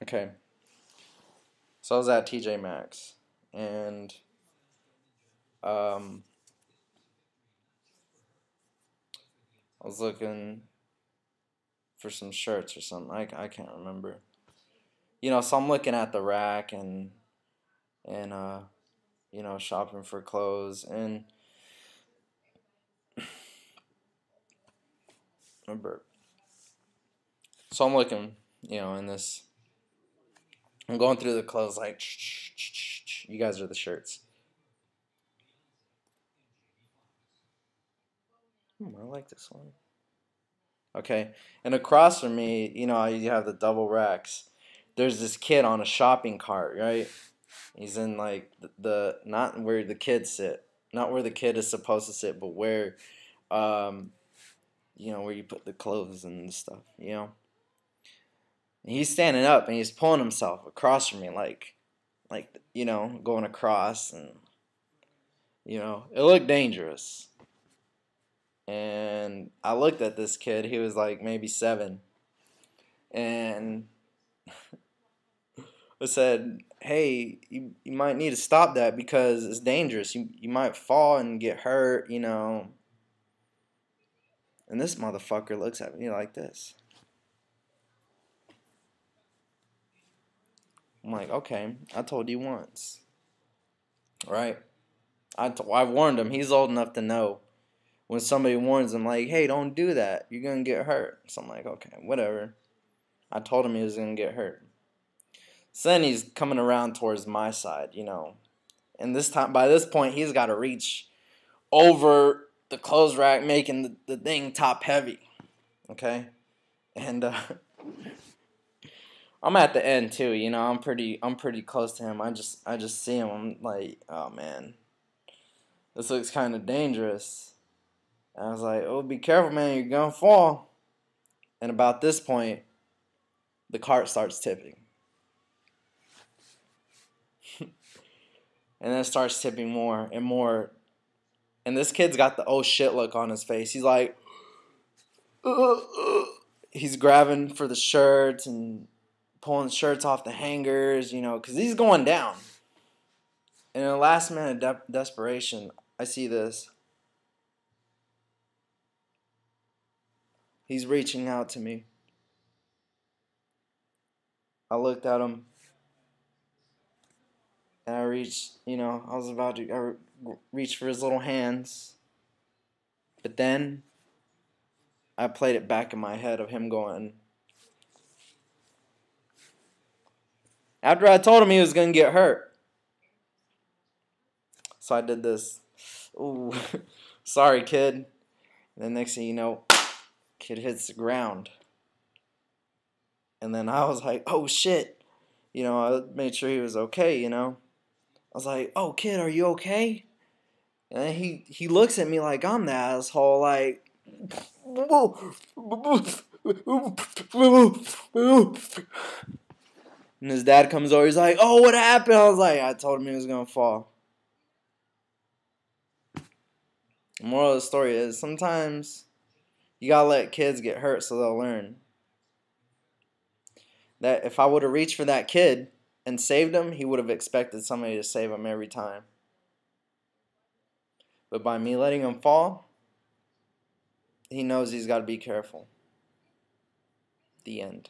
Okay. So I was at TJ Maxx, and um, I was looking for some shirts or something. I can't remember. So I'm looking at the rack and shopping for clothes and remember. So I'm looking, in this. I'm going through the clothes like, you guys are the shirts. I like this one. Okay, and across from me, you have the double racks. There's this kid on a shopping cart, right? He's in like the not where the kids sit, not where the kid is supposed to sit, but um, where you put the clothes and stuff, And he's standing up and he's pulling himself across from me, going across, and it looked dangerous. And I looked at this kid. He was like maybe 7, and I said, "Hey, you might need to stop that because it's dangerous. You might fall and get hurt." And this motherfucker looks at me like this. I'm like, okay, I told you once, right? I warned him. He's old enough to know when somebody warns him, like, hey, don't do that. You're gonna get hurt. So I'm like, okay, whatever. I told him he was gonna get hurt. So then he's coming around towards my side. And by this point, he's got to reach over the clothes rack, making the thing top heavy. Okay, and I'm at the end too. I'm pretty close to him. I just see him. I'm like, oh man, this looks kind of dangerous. And I was like, oh, be careful, man. You're gonna fall. And about this point, the cart starts tipping. And then it starts tipping more and more. And this kid's got the oh shit look on his face. He's like, he's grabbing for the shirts and pulling shirts off the hangers, because he's going down. And in a last minute desperation, I see this. He's reaching out to me. I looked at him and I reached, I was about to reach for his little hands. But then I played it back in my head of him going. After I told him he was going to get hurt. So I did this. Ooh, sorry, kid. And then next thing you know, kid hits the ground. And then I was like, oh shit. I made sure he was okay. I was like, oh kid, are you okay? And then he looks at me like I'm the asshole, like, and his dad comes over, he's like, oh, what happened? I was like, I told him he was gonna fall. The moral of the story is sometimes you gotta let kids get hurt so they'll learn. That if I would have reached for that kid and saved him, he would have expected somebody to save him every time. But by me letting him fall, he knows he's got to be careful. The end.